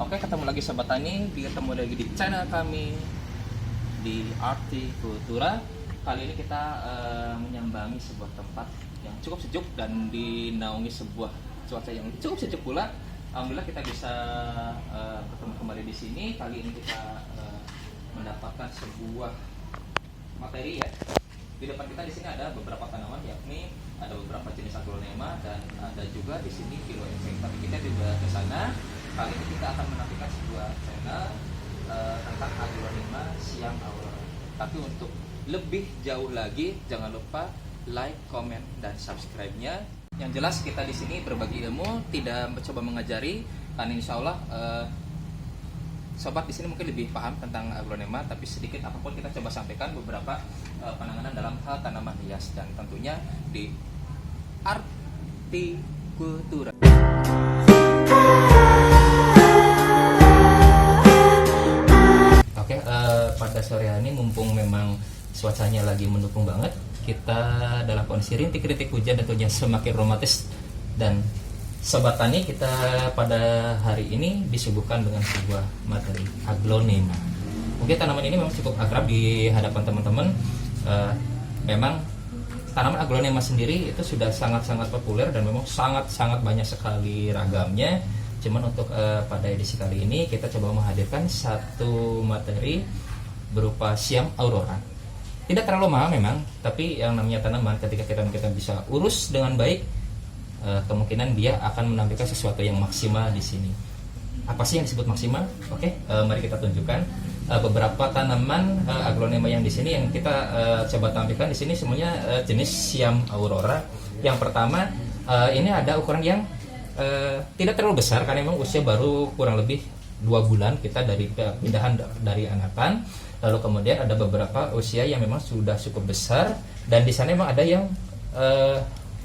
Oke, ketemu lagi Sobat Tani, ketemu lagi di channel kami di Artikultura. Kali ini kita menyambangi sebuah tempat yang cukup sejuk dan dinaungi sebuah cuaca yang cukup sejuk pula. Alhamdulillah kita bisa bertemu kembali di sini. Kali ini kita mendapatkan sebuah materi ya. Di depan kita di sini ada beberapa tanaman, yakni ada beberapa jenis aglonema dan ada juga di sini Phylloencephalus. Tapi kita juga ke sana. Kali ini kita akan menampilkan sebuah channel tentang aglonema Siam Aurora. Tapi untuk lebih jauh lagi, jangan lupa like, comment, dan subscribe-nya. Yang jelas kita di sini berbagi ilmu, tidak mencoba mengajari. Karena insya Allah sobat di sini mungkin lebih paham tentang aglonema, tapi sedikit apapun kita coba sampaikan beberapa penanganan dalam hal tanaman hias dan tentunya di Artikultura. Oke, pada sore hari ini mumpung memang cuacanya lagi mendukung banget, kita dalam kondisi rintik-rintik hujan tentunya semakin romantis. Dan Sobat Tani, kita pada hari ini disuguhkan dengan sebuah materi aglonema. Mungkin tanaman ini memang cukup akrab di hadapan teman-teman. Memang tanaman aglonema sendiri itu sudah sangat-sangat populer dan memang sangat-sangat banyak sekali ragamnya. Cuman untuk pada edisi kali ini kita coba menghadirkan satu materi berupa Siam Aurora. Tidak terlalu mahal memang, tapi yang namanya tanaman ketika kita bisa urus dengan baik, kemungkinan dia akan menampilkan sesuatu yang maksimal di sini. Apa sih yang disebut maksimal? Oke, mari kita tunjukkan beberapa tanaman aglonema yang di sini yang kita coba tampilkan di sini semuanya jenis Siam Aurora. Yang pertama, ini ada ukuran yang tidak terlalu besar karena memang usia baru kurang lebih 2 bulan kita dari pindahan dari anakan. Lalu kemudian ada beberapa usia yang memang sudah cukup besar dan di sana memang ada yang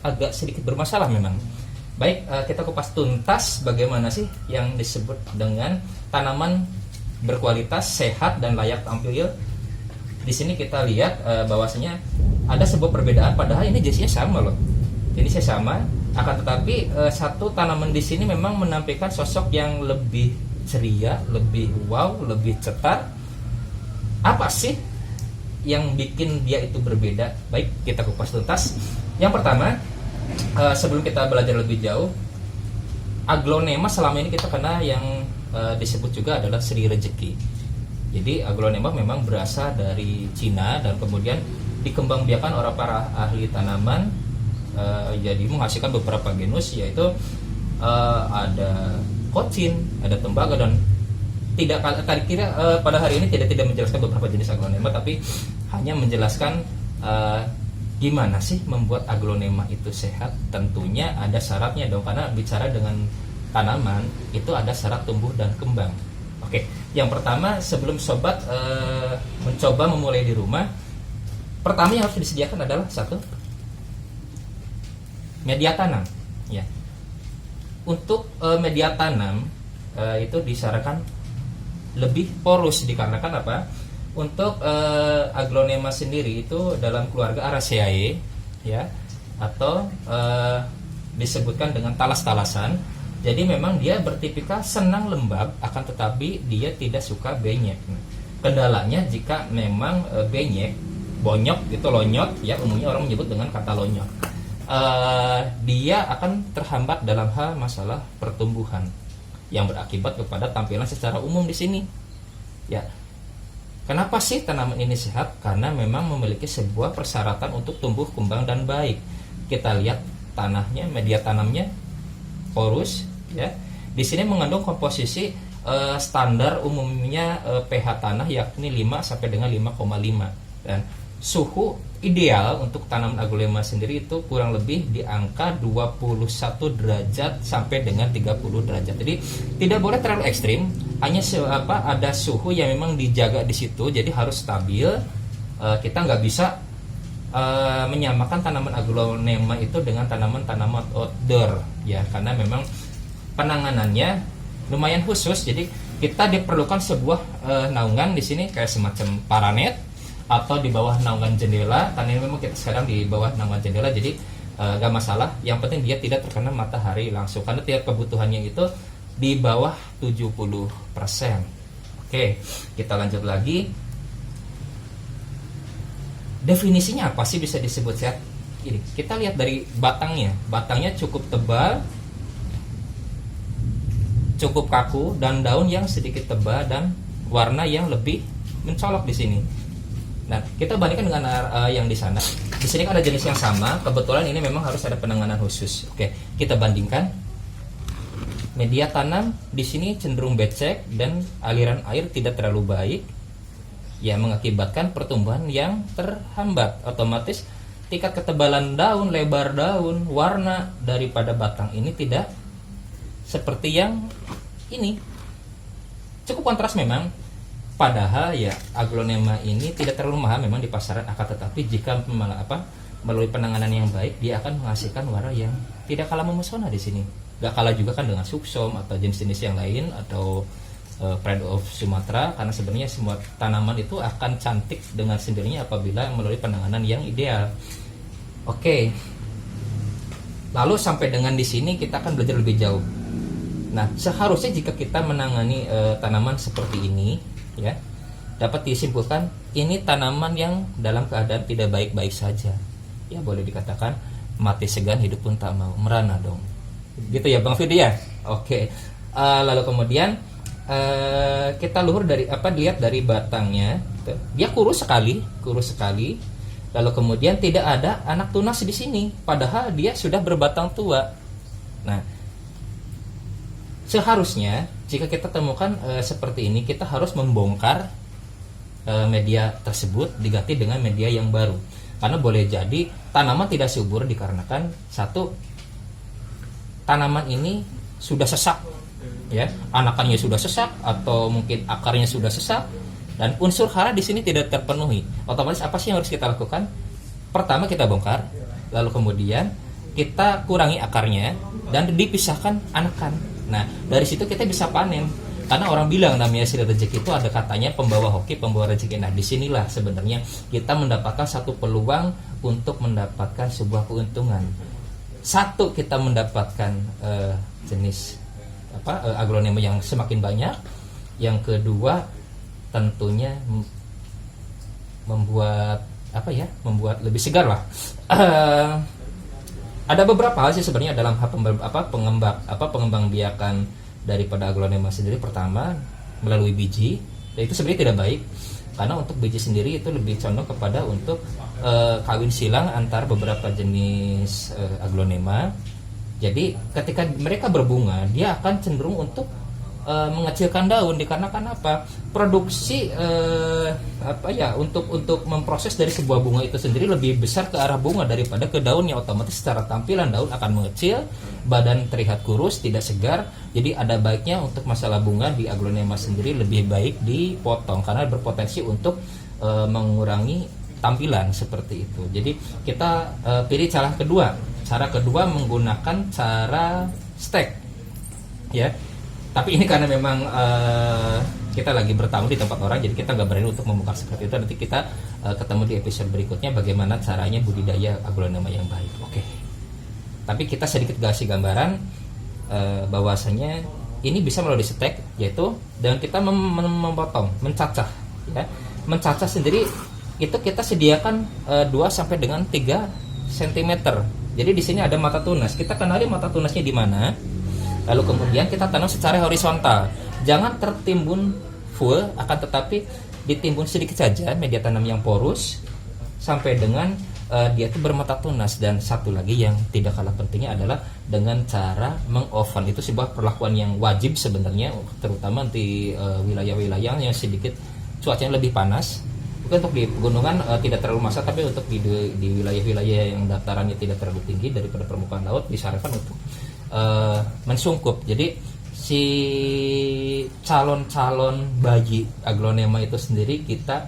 agak sedikit bermasalah memang. Baik, kita kupas tuntas bagaimana sih yang disebut dengan tanaman berkualitas, sehat dan layak tampil. Di sini kita lihat bahwasanya ada sebuah perbedaan, padahal ini jenisnya sama loh. Jenisnya sama, akan tetapi satu tanaman di sini memang menampilkan sosok yang lebih ceria, lebih wow, lebih cetar. Apa sih yang bikin dia itu berbeda? Baik, kita kupas tuntas. Yang pertama, sebelum kita belajar lebih jauh, aglonema selama ini kita kenal yang disebut juga adalah Sri Rezeki. Jadi aglonema memang berasal dari Cina dan kemudian dikembangbiakan oleh para ahli tanaman. Jadi menghasilkan beberapa genus, yaitu ada kocin, ada tembaga, dan tidak tadi kira pada hari ini tidak menjelaskan beberapa jenis aglonema, tapi hanya menjelaskan gimana sih membuat aglonema itu sehat. Tentunya ada syaratnya dong, karena bicara dengan tanaman itu ada syarat tumbuh dan kembang. Oke, yang pertama sebelum sobat mencoba memulai di rumah, pertama yang harus disediakan adalah satu, media tanam ya. Untuk media tanam itu disarankan lebih porus dikarenakan apa? Untuk aglonema sendiri itu dalam keluarga Araceae ya, atau disebutkan dengan talas-talasan. Jadi memang dia bertipikal senang lembab, akan tetapi dia tidak suka benyek. Kendalanya jika memang benyek, bonyok itu lonyot ya, umumnya orang menyebut dengan kata lonyot. Dia akan terhambat dalam hal masalah pertumbuhan yang berakibat kepada tampilan secara umum di sini. Ya, kenapa sih tanaman ini sehat? Karena memang memiliki sebuah persyaratan untuk tumbuh kembang dan baik. Kita lihat tanahnya, media tanamnya porus, ya. Di sini mengandung komposisi standar umumnya pH tanah yakni 5 sampai dengan 5,5 dan suhu ideal untuk tanaman aglonema sendiri itu kurang lebih di angka 21 derajat sampai dengan 30 derajat. Jadi tidak boleh terlalu ekstrim, hanya ada suhu yang memang dijaga di situ, jadi harus stabil. Kita nggak bisa menyamakan tanaman aglonema itu dengan tanaman-tanaman outdoor ya, karena memang penanganannya lumayan khusus. Jadi kita diperlukan sebuah naungan di sini kayak semacam paranet atau di bawah naungan jendela, karena memang kita sekarang di bawah naungan jendela, jadi gak masalah. Yang penting dia tidak terkena matahari langsung, karena tiap kebutuhannya itu di bawah 70%. Oke, kita lanjut lagi. Definisinya apa sih bisa disebut sehat? Ini kita lihat dari batangnya. Batangnya cukup tebal, cukup kaku, dan daun yang sedikit tebal dan warna yang lebih mencolok di sini. Nah, kita bandingkan dengan yang di sana. Di sini kan ada jenis yang sama. Kebetulan ini memang harus ada penanganan khusus. Oke, kita bandingkan. Media tanam di sini cenderung becek dan aliran air tidak terlalu baik, ya mengakibatkan pertumbuhan yang terhambat. Otomatis tingkat ketebalan daun, lebar daun, warna daripada batang ini tidak seperti yang ini. Cukup kontras memang. Padahal ya aglonema ini tidak terlalu mahal memang di pasaran, akan tetapi jika melalui penanganan yang baik, dia akan menghasilkan warna yang tidak kalah memesona di sini. Gak kalah juga kan dengan suksom atau jenis-jenis yang lain atau Pride of Sumatra, karena sebenarnya semua tanaman itu akan cantik dengan sendirinya apabila melalui penanganan yang ideal. Oke. Lalu sampai dengan di sini kita akan belajar lebih jauh. Nah, seharusnya jika kita menangani tanaman seperti ini, ya, dapat disimpulkan ini tanaman yang dalam keadaan tidak baik-baik saja. Ya, boleh dikatakan mati segan, hidup pun tak mau, merana dong. Gitu ya, Bang Fidi ya. Oke. Lalu kemudian kita lihat dari batangnya, dia kurus sekali. Lalu kemudian tidak ada anak tunas di sini, padahal dia sudah berbatang tua. Nah, seharusnya jika kita temukan seperti ini, kita harus membongkar media tersebut, diganti dengan media yang baru. Karena boleh jadi tanaman tidak subur dikarenakan satu, tanaman ini sudah sesak, ya, anakannya sudah sesak atau mungkin akarnya sudah sesak, dan unsur hara di sini tidak terpenuhi. Otomatis apa sih yang harus kita lakukan? Pertama kita bongkar, lalu kemudian kita kurangi akarnya dan dipisahkan anakan. Nah, dari situ kita bisa panen. Karena orang bilang namanya hasil rezeki itu ada katanya pembawa hoki, pembawa rezeki. Nah, disinilah sebenarnya kita mendapatkan satu peluang untuk mendapatkan sebuah keuntungan. Satu, kita mendapatkan jenis aglonema yang semakin banyak. Yang kedua, tentunya membuat lebih segar lah. Ada beberapa hal sih sebenarnya dalam pengembangbiakan daripada aglonema sendiri. Pertama, melalui biji, dan itu sebenarnya tidak baik karena untuk biji sendiri itu lebih condong kepada untuk kawin silang antar beberapa jenis aglonema. Jadi ketika mereka berbunga, dia akan cenderung untuk mengecilkan daun, dikarenakan apa? Produksi untuk memproses dari sebuah bunga itu sendiri lebih besar ke arah bunga daripada ke daunnya. Otomatis secara tampilan daun akan mengecil, badan terlihat kurus, tidak segar. Jadi ada baiknya untuk masalah bunga di aglonema sendiri lebih baik dipotong karena berpotensi untuk mengurangi tampilan seperti itu. Jadi kita pilih cara kedua. Cara kedua menggunakan cara stek, ya. Tapi ini karena memang kita lagi bertamu di tempat orang, jadi kita nggak berani untuk membuka seperti itu. Nanti kita ketemu di episode berikutnya bagaimana caranya budidaya aglonema yang baik. Oke. Tapi kita sedikit kasih gambaran bahwasanya ini bisa melalui stek, yaitu dengan kita memotong, mencacah, ya. Mencacah sendiri itu kita sediakan 2 sampai dengan 3 cm. Jadi di sini ada mata tunas. Kita kenali mata tunasnya di mana. Lalu kemudian kita tanam secara horizontal. Jangan tertimbun full, akan tetapi ditimbun sedikit saja media tanam yang porus sampai dengan dia itu bermata tunas. Dan satu lagi yang tidak kalah pentingnya adalah dengan cara mengoven. Itu sebuah perlakuan yang wajib sebenarnya, terutama di wilayah-wilayah yang sedikit cuacanya lebih panas. Mungkin untuk di pegunungan tidak terlalu masalah, tapi untuk di wilayah-wilayah yang datarannya tidak terlalu tinggi daripada permukaan laut disarankan untuk mensungkup. Jadi si calon bayi aglonema itu sendiri kita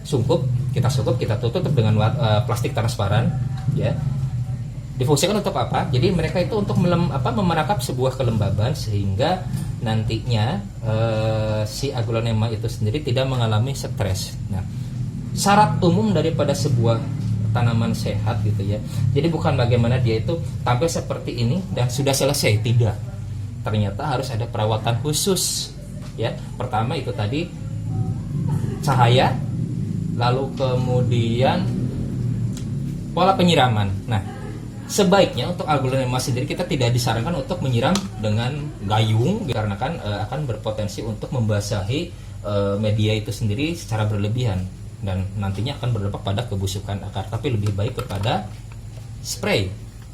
sungkup, kita tutup dengan plastik transparan, ya. Difungsikan untuk apa? Jadi mereka itu untuk memerangkap sebuah kelembaban sehingga nantinya si aglonema itu sendiri tidak mengalami stres. Nah, syarat umum daripada sebuah tanaman sehat gitu ya. Jadi bukan bagaimana dia itu tampil seperti ini dan sudah selesai, tidak. ternyata harus ada perawatan khusus ya. Pertama itu tadi cahaya, lalu kemudian pola penyiraman. Nah, sebaiknya untuk aglonema sendiri kita tidak disarankan untuk menyiram dengan gayung karena kan akan berpotensi untuk membasahi media itu sendiri secara berlebihan dan nantinya akan berdampak pada kebusukan akar. Tapi lebih baik kepada spray.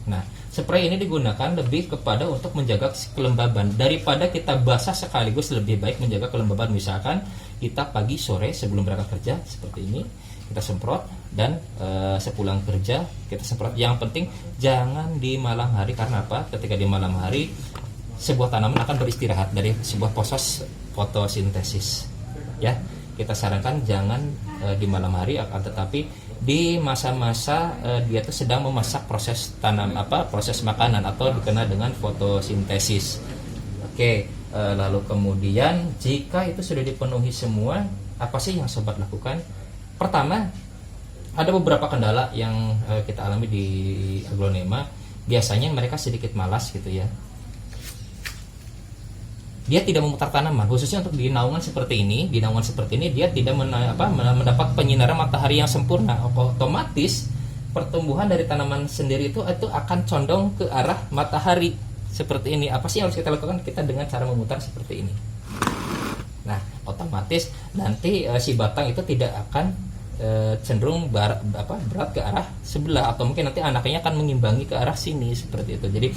Nah, spray ini digunakan lebih kepada untuk menjaga kelembaban daripada kita basah sekaligus. Lebih baik menjaga kelembaban. Misalkan kita pagi sore sebelum berangkat kerja seperti ini kita semprot, dan sepulang kerja kita semprot. Yang penting jangan di malam hari, karena apa? Ketika di malam hari sebuah tanaman akan beristirahat dari sebuah proses fotosintesis ya. Kita sarankan jangan di malam hari, akan tetapi di masa-masa dia itu sedang memasak proses proses makanan atau dikenal dengan fotosintesis. Oke, lalu kemudian jika itu sudah dipenuhi semua, apa sih yang sobat lakukan? Pertama, ada beberapa kendala yang kita alami di aglonema. Biasanya mereka sedikit malas gitu ya. Dia tidak memutar tanaman, khususnya untuk di naungan seperti ini. Di naungan seperti ini dia tidak mendapat penyinaran matahari yang sempurna. Otomatis pertumbuhan dari tanaman sendiri itu akan condong ke arah matahari seperti ini. Apa sih yang harus kita lakukan? Kita dengan cara memutar seperti ini. Nah, otomatis nanti si batang itu tidak akan cenderung berat ke arah sebelah, atau mungkin nanti anaknya akan mengimbangi ke arah sini seperti itu. Jadi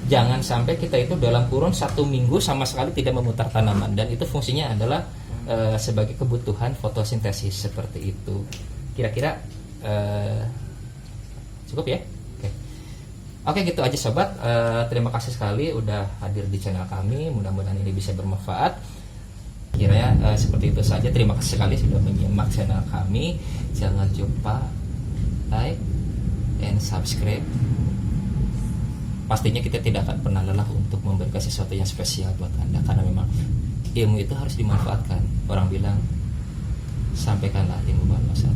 jangan sampai kita itu dalam kurun 1 minggu sama sekali tidak memutar tanaman, dan itu fungsinya adalah sebagai kebutuhan fotosintesis seperti itu. Kira-kira cukup ya? Oke, gitu aja sobat. Terima kasih sekali udah hadir di channel kami. Mudah-mudahan ini bisa bermanfaat. Kiranya seperti itu saja. Terima kasih sekali sudah menyimak channel kami. Jangan lupa like and subscribe. Pastinya kita tidak akan pernah lelah untuk memberikan sesuatu yang spesial buat Anda, karena memang ilmu itu harus dimanfaatkan. Orang bilang, sampaikanlah ilmu bermanfaat.